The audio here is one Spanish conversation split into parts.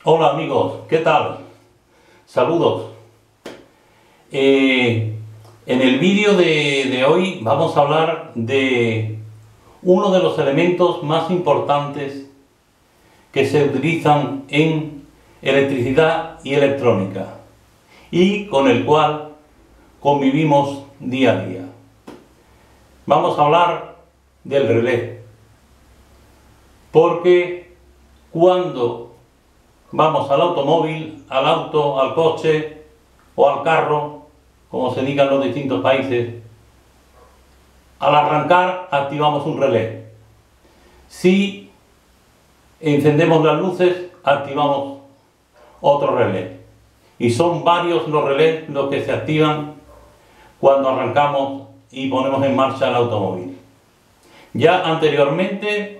Hola amigos, ¿qué tal? Saludos. En el vídeo de hoy vamos a hablar de uno de los elementos más importantes que se utilizan en electricidad y electrónica y con el cual convivimos día a día. Vamos a hablar del relé, porque cuando vamos al automóvil, al auto, al coche o al carro, como se diga en los distintos países, al arrancar activamos un relé. Si encendemos las luces, activamos otro relé. Y son varios los relés los que se activan cuando arrancamos y ponemos en marcha el automóvil. Ya anteriormente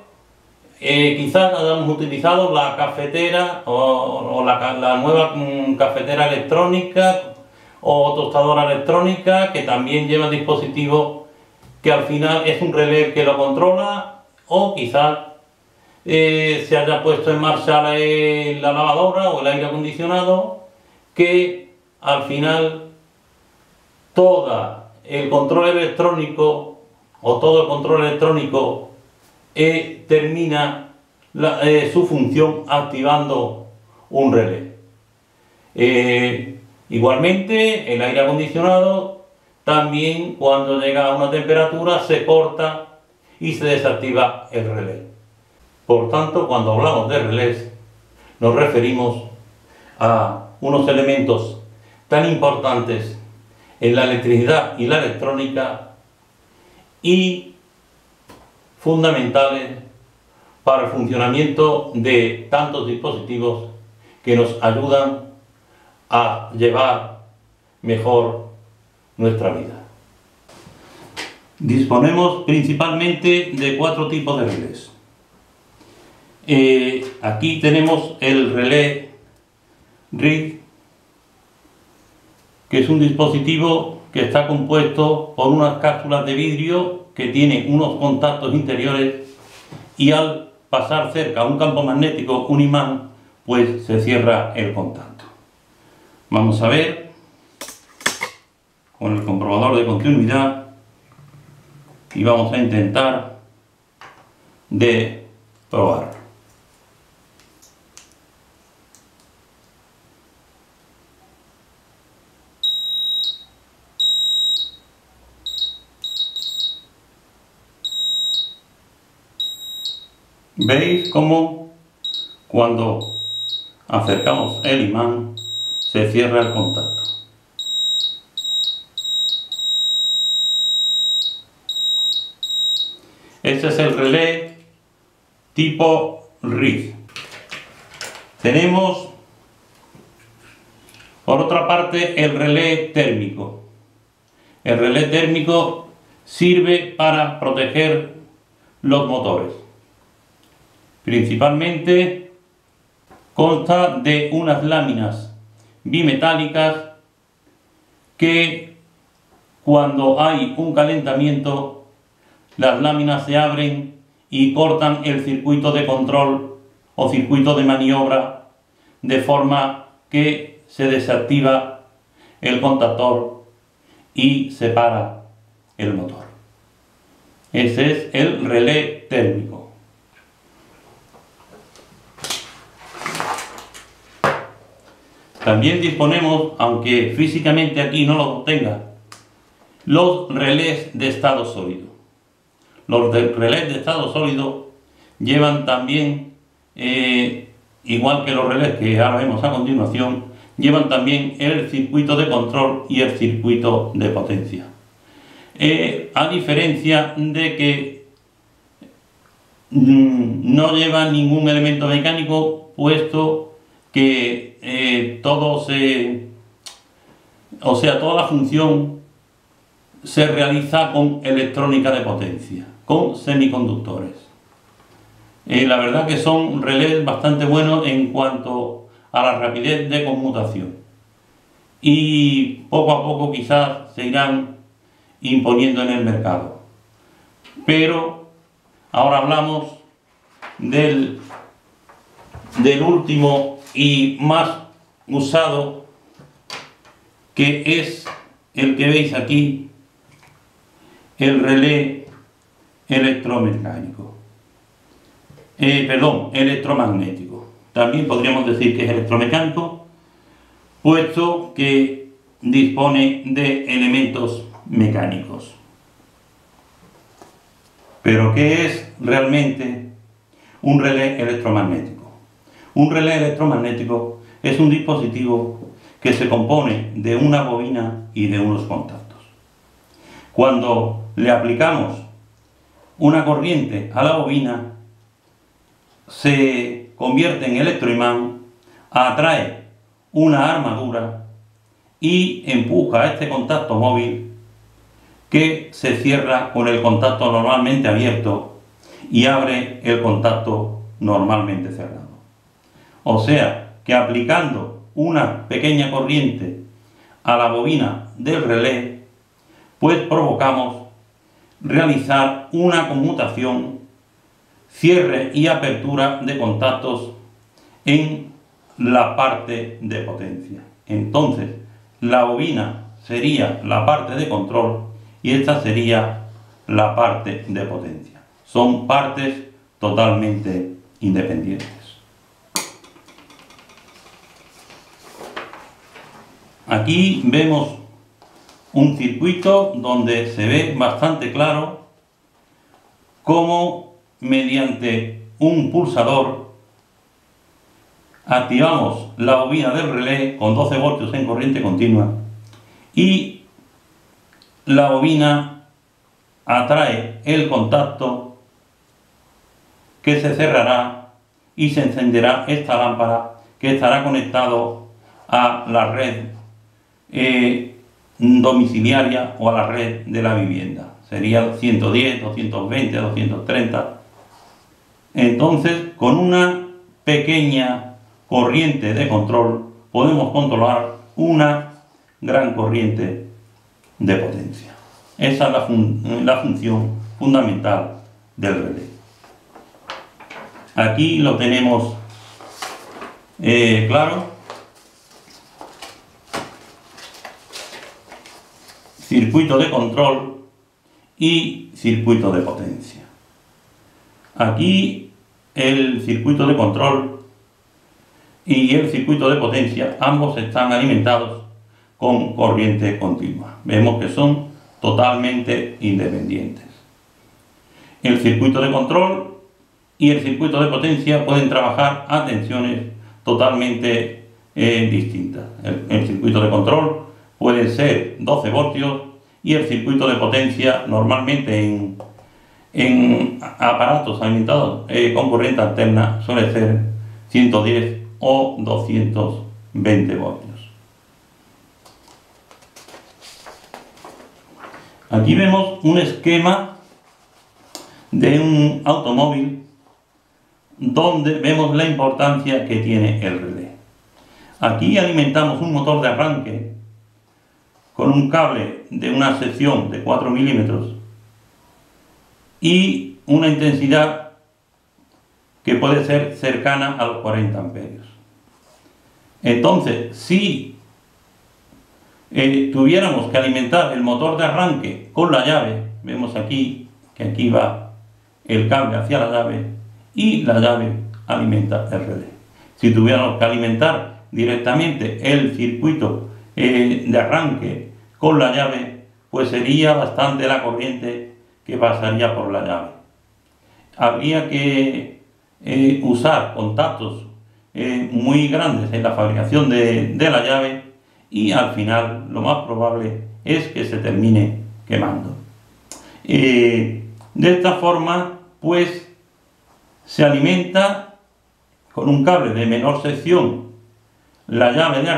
quizás hayamos utilizado la cafetera o la nueva cafetera electrónica o tostadora electrónica, que también lleva el dispositivo que al final es un relé que lo controla, o quizás se haya puesto en marcha la lavadora o el aire acondicionado, que al final todo el control electrónico termina su función activando un relé. Igualmente, el aire acondicionado también, cuando llega a una temperatura, se corta y se desactiva el relé. Por tanto, cuando hablamos de relés, nos referimos a unos elementos tan importantes en la electricidad y la electrónica y fundamentales para el funcionamiento de tantos dispositivos que nos ayudan a llevar mejor nuestra vida. Disponemos principalmente de 4 tipos de relés. Aquí tenemos el relé RIG, que es un dispositivo que está compuesto por unas cápsulas de vidrio que tienen unos contactos interiores, y al pasar cerca a un campo magnético, un imán, pues se cierra el contacto. Vamos a ver con el comprobador de continuidad y vamos a intentar de probar. ¿Veis cómo cuando acercamos el imán se cierra el contacto? Este es el relé tipo RIG. Tenemos por otra parte el relé térmico. El relé térmico sirve para proteger los motores. Principalmente consta de unas láminas bimetálicas que, cuando hay un calentamiento, las láminas se abren y cortan el circuito de control o circuito de maniobra, de forma que se desactiva el contactor y se para el motor. Ese es el relé térmico. También disponemos, aunque físicamente aquí no lo tenga, los relés de estado sólido. Los relés de estado sólido llevan también, igual que los relés que ahora vemos a continuación, llevan también el circuito de control y el circuito de potencia. A diferencia de que no lleva ningún elemento mecánico, puesto que toda la función se realiza con electrónica de potencia, con semiconductores. La verdad que son relés bastante buenos en cuanto a la rapidez de conmutación, y poco a poco quizás se irán imponiendo en el mercado. Pero ahora hablamos del último y más usado, que es el que veis aquí, el relé electromecánico. Electromagnético. También podríamos decir que es electromecánico, puesto que dispone de elementos mecánicos. Pero ¿qué es realmente un relé electromagnético? Un relé electromagnético es un dispositivo que se compone de una bobina y de unos contactos. Cuando le aplicamos una corriente a la bobina, se convierte en electroimán, atrae una armadura y empuja a este contacto móvil, que se cierra con el contacto normalmente abierto y abre el contacto normalmente cerrado. O sea que aplicando una pequeña corriente a la bobina del relé, pues provocamos realizar una conmutación, cierre y apertura de contactos en la parte de potencia. Entonces, la bobina sería la parte de control y esta sería la parte de potencia. Son partes totalmente independientes. Aquí vemos un circuito donde se ve bastante claro cómo mediante un pulsador activamos la bobina del relé con 12 voltios en corriente continua y la bobina atrae el contacto, que se cerrará y se encenderá esta lámpara, que estará conectado a la red domiciliaria o a la red de la vivienda. Sería 110, 220, 230. Entonces, con una pequeña corriente de control podemos controlar una gran corriente de potencia. Esa es la función fundamental del relé. Aquí lo tenemos claro. Circuito de control y circuito de potencia. Aquí el circuito de control y el circuito de potencia, ambos están alimentados con corriente continua. Vemos que son totalmente independientes. El circuito de control y el circuito de potencia pueden trabajar a tensiones totalmente distintas. El circuito de control puede ser 12 voltios y el circuito de potencia normalmente en aparatos alimentados con corriente alterna suele ser 110 o 220 voltios. Aquí vemos un esquema de un automóvil donde vemos la importancia que tiene el relé. Aquí alimentamos un motor de arranque con un cable de una sección de 4 milímetros y una intensidad que puede ser cercana a los 40 amperios. Entonces, si tuviéramos que alimentar el motor de arranque con la llave, vemos aquí que aquí va el cable hacia la llave y la llave alimenta el relé. Si tuviéramos que alimentar directamente el circuito de arranque con la llave, pues sería bastante la corriente que pasaría por la llave. Habría que usar contactos muy grandes en la fabricación de la llave y al final lo más probable es que se termine quemando. De esta forma, pues se alimenta con un cable de menor sección la llave de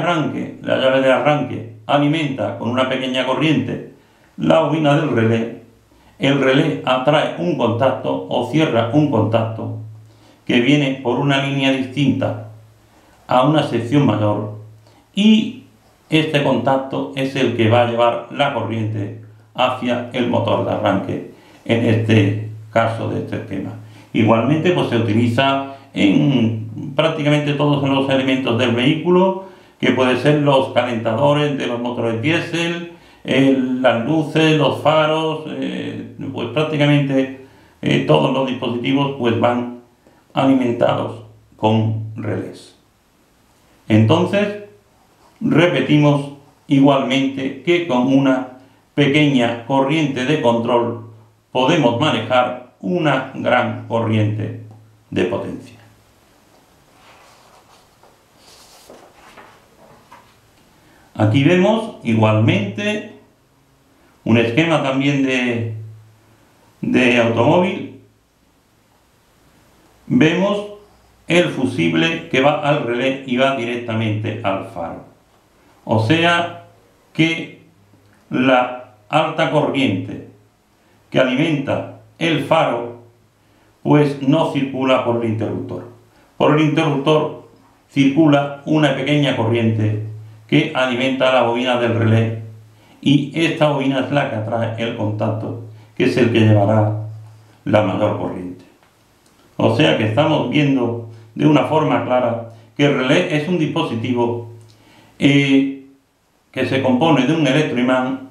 arranque alimenta con una pequeña corriente la bobina del relé, el relé atrae un contacto o cierra un contacto que viene por una línea distinta a una sección mayor y este contacto es el que va a llevar la corriente hacia el motor de arranque en este caso de este esquema. Igualmente pues se utiliza en prácticamente todos los elementos del vehículo, que pueden ser los calentadores de los motores diésel, las luces, los faros, pues prácticamente todos los dispositivos pues van alimentados con relés. Entonces, repetimos igualmente que con una pequeña corriente de control podemos manejar una gran corriente de potencia. Aquí vemos igualmente un esquema también de automóvil. Vemos el fusible que va al relé y va directamente al faro. O sea que la alta corriente que alimenta el faro pues no circula por el interruptor. Por el interruptor circula una pequeña corriente que alimenta la bobina del relé, y esta bobina es la que atrae el contacto, que es el que llevará la mayor corriente. O sea que estamos viendo de una forma clara que el relé es un dispositivo que se compone de un electroimán,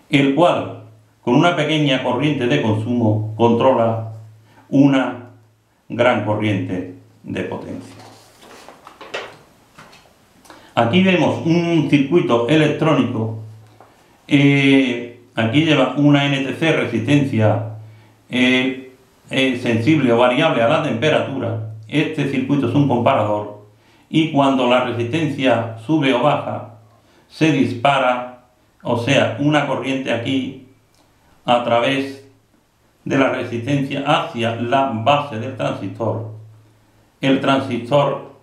el cual con una pequeña corriente de consumo controla una gran corriente de potencia. Aquí vemos un circuito electrónico, aquí lleva una NTC resistencia sensible o variable a la temperatura. Este circuito es un comparador, y cuando la resistencia sube o baja se dispara, o sea, una corriente aquí a través de la resistencia hacia la base del transistor. El transistor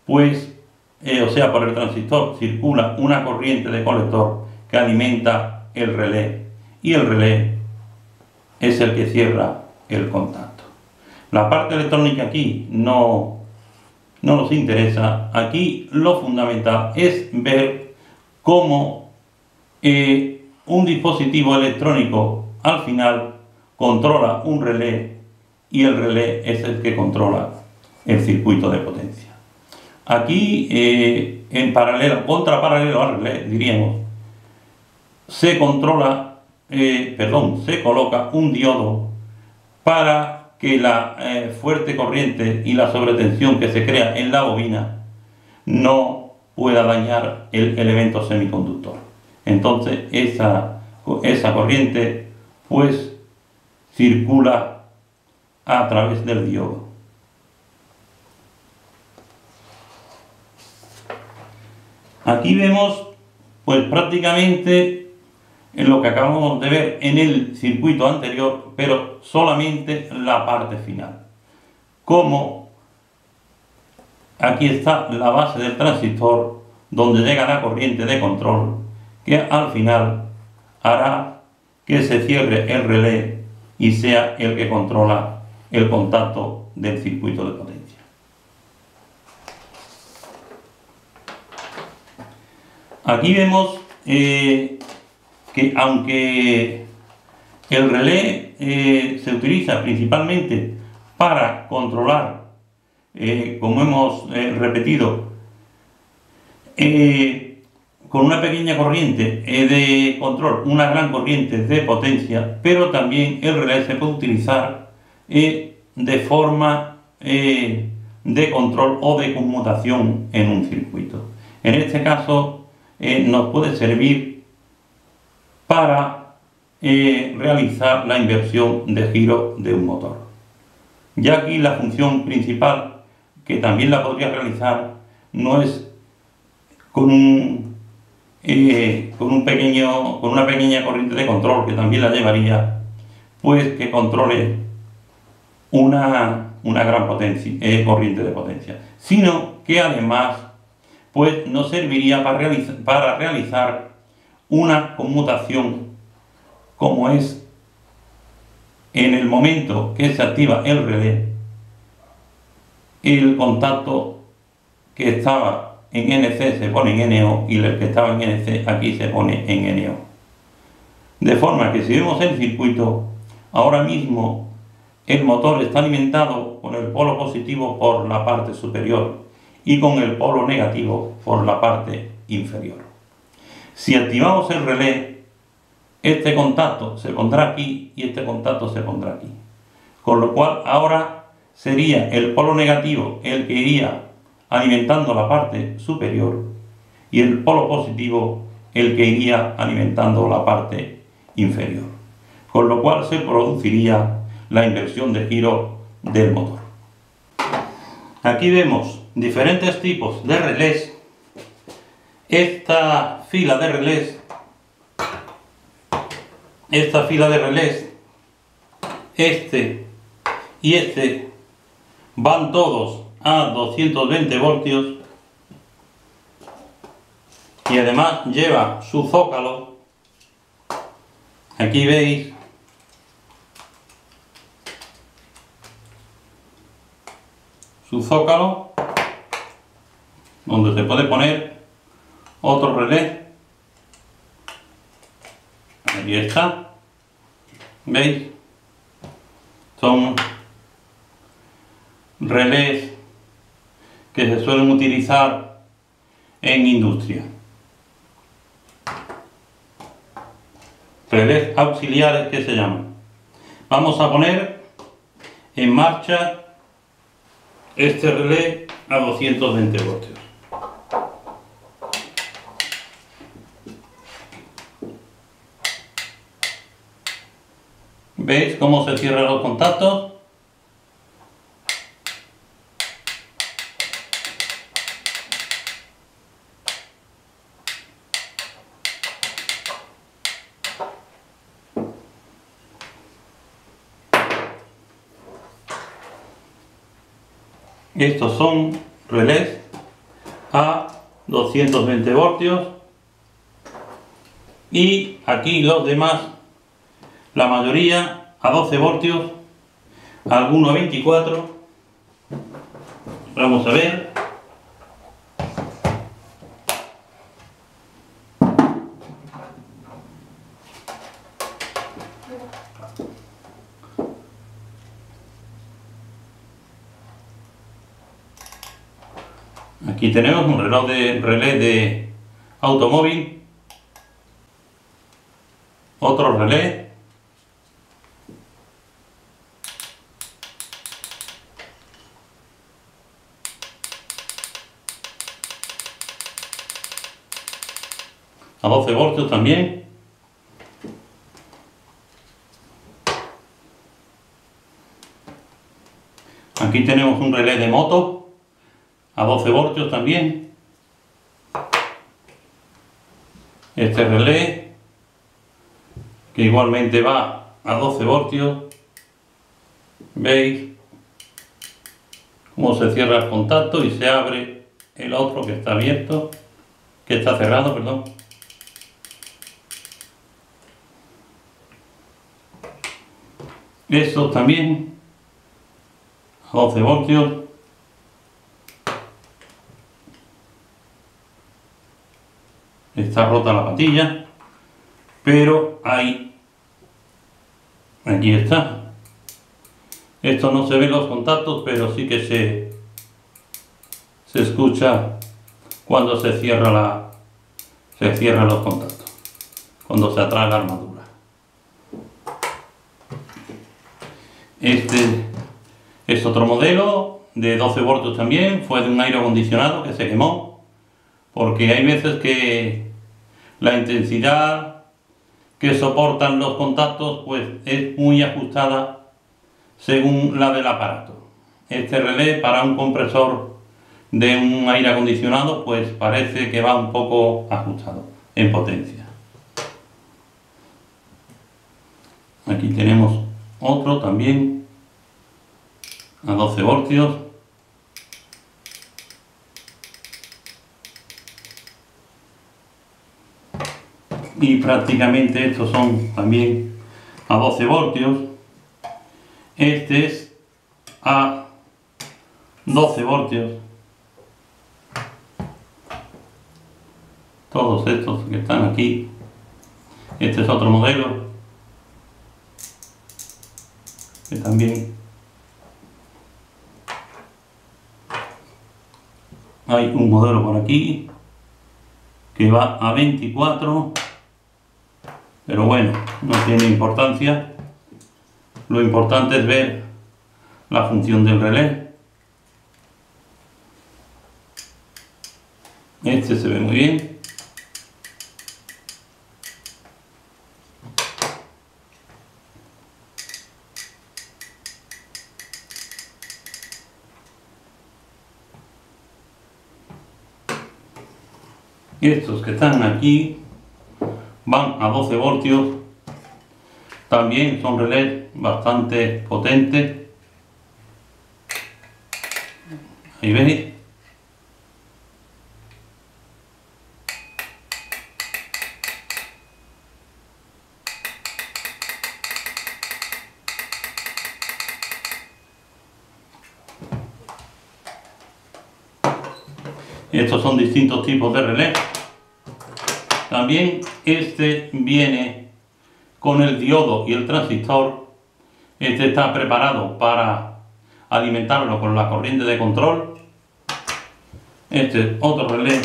pues o sea, por el transistor circula una corriente de colector que alimenta el relé, y el relé es el que cierra el contacto. La parte electrónica aquí no nos interesa. Aquí lo fundamental es ver cómo un dispositivo electrónico al final controla un relé, y el relé es el que controla el circuito de potencia. Aquí, en paralelo, contraparalelo al relé, diríamos, se coloca un diodo para que la fuerte corriente y la sobretensión que se crea en la bobina no pueda dañar el elemento semiconductor. Entonces, esa corriente pues circula a través del diodo. Aquí vemos pues prácticamente en lo que acabamos de ver en el circuito anterior, pero solamente la parte final. Como aquí está la base del transistor donde llega la corriente de control, que al final hará que se cierre el relé y sea el que controla el contacto del circuito de potencia. Aquí vemos que aunque el relé se utiliza principalmente para controlar, como hemos repetido, con una pequeña corriente de control, una gran corriente de potencia, pero también el relé se puede utilizar de forma de control o de conmutación en un circuito. En este caso nos puede servir para realizar la inversión de giro de un motor. Ya aquí la función principal, que también la podría realizar, no es con una pequeña corriente de control, que también la llevaría, pues que controle una gran corriente de potencia, sino que además pues nos serviría para realizar una conmutación, como es en el momento que se activa el relé, el contacto que estaba en NC se pone en NO, y el que estaba en NC aquí se pone en NO. De forma que si vemos el circuito, ahora mismo el motor está alimentado con el polo positivo por la parte superior y con el polo negativo por la parte inferior. Si activamos el relé, este contacto se pondrá aquí y este contacto se pondrá aquí. Con lo cual ahora sería el polo negativo el que iría alimentando la parte superior y el polo positivo el que iría alimentando la parte inferior. Con lo cual se produciría la inversión de giro del motor. Aquí vemos diferentes tipos de relés. Esta fila de relés, este y este, van todos a 220 voltios y además lleva su zócalo. Aquí veis su zócalo, donde se puede poner otro relé. Ahí está, veis, son relés que se suelen utilizar en industria, relés auxiliares que se llaman. Vamos a poner en marcha este relé a 220 voltios. ¿Veis cómo se cierran los contactos? Estos son relés a 220 voltios y aquí los demás, la mayoría a 12 voltios, algunos a 24. Vamos a ver. Aquí tenemos un relé de automóvil, otro relé, a 12 voltios también. Aquí tenemos un relé de moto a 12 voltios también. Este relé que igualmente va a 12 voltios. Veis cómo se cierra el contacto y se abre el otro que está abierto, que está cerrado, perdón. Estos también a 12 voltios. Está rota la patilla, pero ahí, aquí está. Esto no se ven los contactos, pero sí que se escucha cuando se cierran los contactos, cuando se atrae la armadura. Este es otro modelo de 12 voltios también, fue de un aire acondicionado que se quemó, porque hay veces que la intensidad que soportan los contactos pues es muy ajustada según la del aparato. Este relé para un compresor de un aire acondicionado pues parece que va un poco ajustado en potencia. Aquí tenemos otro también a 12 voltios. Y prácticamente estos son también a 12 voltios. Este es a 12 voltios. Todos estos que están aquí. Este es otro modelo que también hay un modelo por aquí que va a 24, pero bueno, no tiene importancia. Lo importante es ver la función del relé. Este se ve muy bien. Estos que están aquí van a 12 voltios. También son relés bastante potentes. Ahí veis. Estos son distintos tipos de relé. También este viene con el diodo y el transistor. Este está preparado para alimentarlo con la corriente de control. Este es otro relé.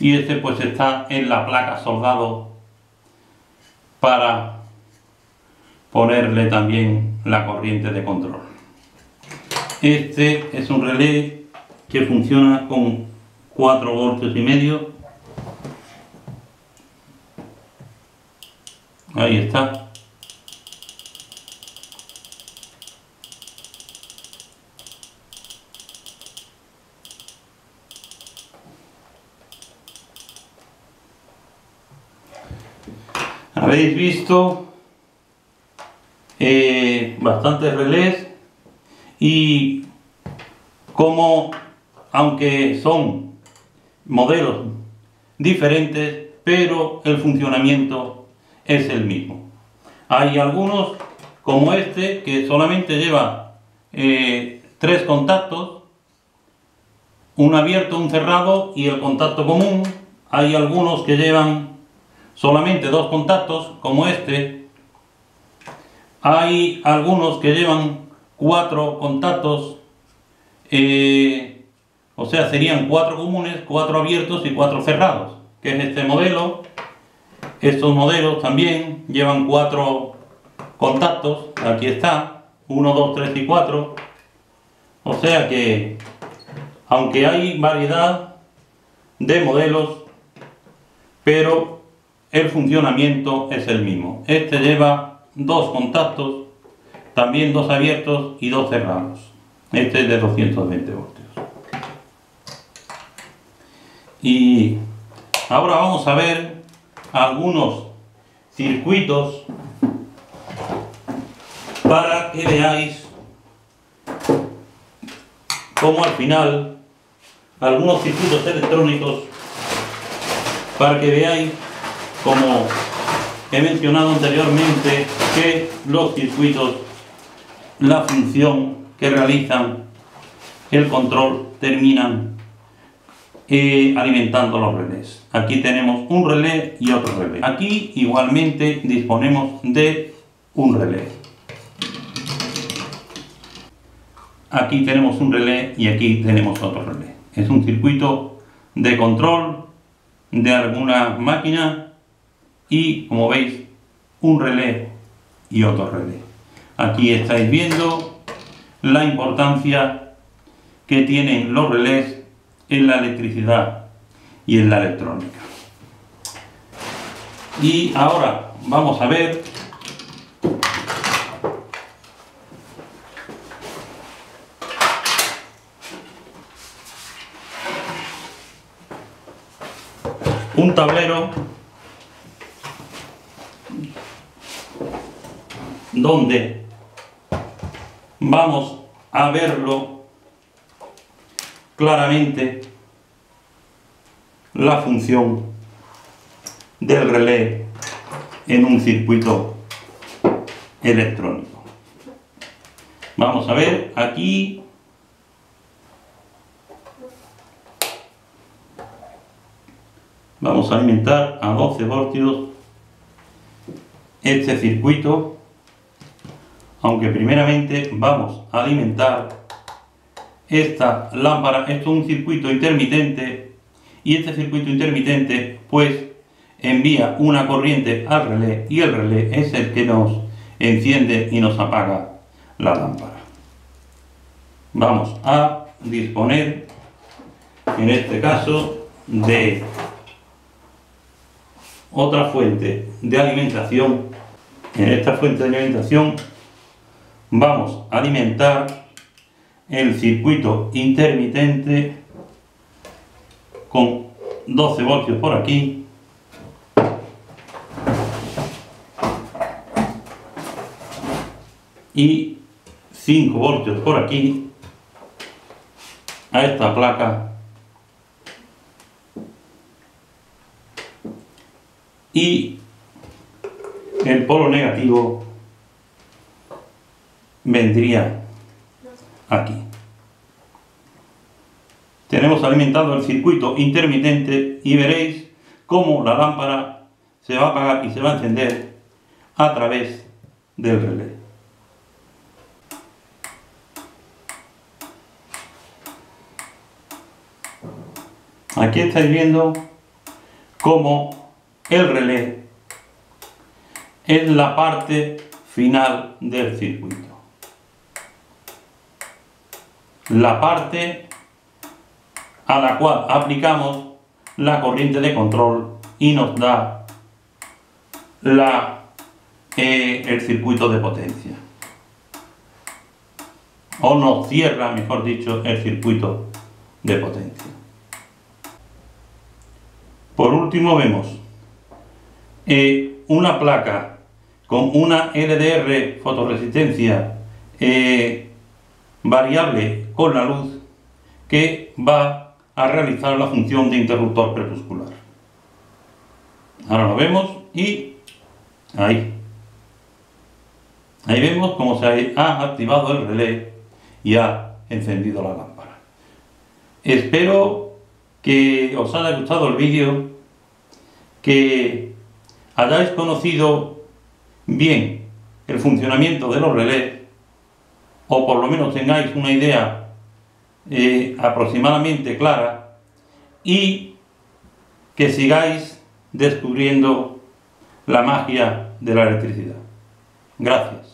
Y este pues está en la placa soldado para ponerle también la corriente de control. Este es un relé que funciona con 4 voltios y medio. Ahí está. Habéis visto bastantes relés y como aunque son modelos diferentes, pero el funcionamiento es el mismo. Hay algunos como este que solamente lleva 3 contactos, un abierto, un cerrado y el contacto común. Hay algunos que llevan solamente 2 contactos como este. Hay algunos que llevan 4 contactos, o sea, serían 4 comunes, 4 abiertos y 4 cerrados, que es este modelo. Estos modelos también llevan 4 contactos, aquí está, 1, 2, 3 y 4. O sea que, aunque hay variedad de modelos, pero el funcionamiento es el mismo. Este lleva 2 contactos, también 2 abiertos y 2 cerrados. Este es de 220 voltios. Y ahora vamos a ver algunos circuitos para que veáis cómo al final algunos circuitos electrónicos, para que veáis, como he mencionado anteriormente, que los circuitos, la función que realizan el control, terminan alimentando los relés. Aquí tenemos un relé y otro relé. Aquí igualmente disponemos de un relé. Aquí tenemos un relé y aquí tenemos otro relé. Es un circuito de control de alguna máquina y, como veis, un relé y otro relé. Aquí estáis viendo la importancia que tienen los relés en la electricidad y en la electrónica. Y ahora vamos a ver un tablero donde vamos a verlo claramente, la función del relé en un circuito electrónico. Vamos a ver aquí. Vamos a alimentar a 12 voltios este circuito, aunque primeramente vamos a alimentar esta lámpara, esto es un circuito intermitente, y este circuito intermitente pues envía una corriente al relé, y el relé es el que nos enciende y nos apaga la lámpara. Vamos a disponer en este caso de otra fuente de alimentación. En esta fuente de alimentación vamos a alimentar el circuito intermitente con 12 voltios por aquí y 5 voltios por aquí a esta placa, y el polo negativo vendría aquí. Tenemos alimentado el circuito intermitente y veréis cómo la lámpara se va a apagar y se va a encender a través del relé. Aquí estáis viendo cómo el relé es la parte final del circuito. La parte a la cual aplicamos la corriente de control y nos da el circuito de potencia. O nos cierra, mejor dicho, el circuito de potencia. Por último vemos una placa con una LDR fotorresistencia variable con la luz que va a realizar la función de interruptor crepuscular. Ahora lo vemos y ahí vemos cómo se ha activado el relé y ha encendido la lámpara. Espero que os haya gustado el vídeo, que hayáis conocido bien el funcionamiento de los relés, o por lo menos tengáis una idea aproximadamente clara, y que sigáis descubriendo la magia de la electricidad. Gracias.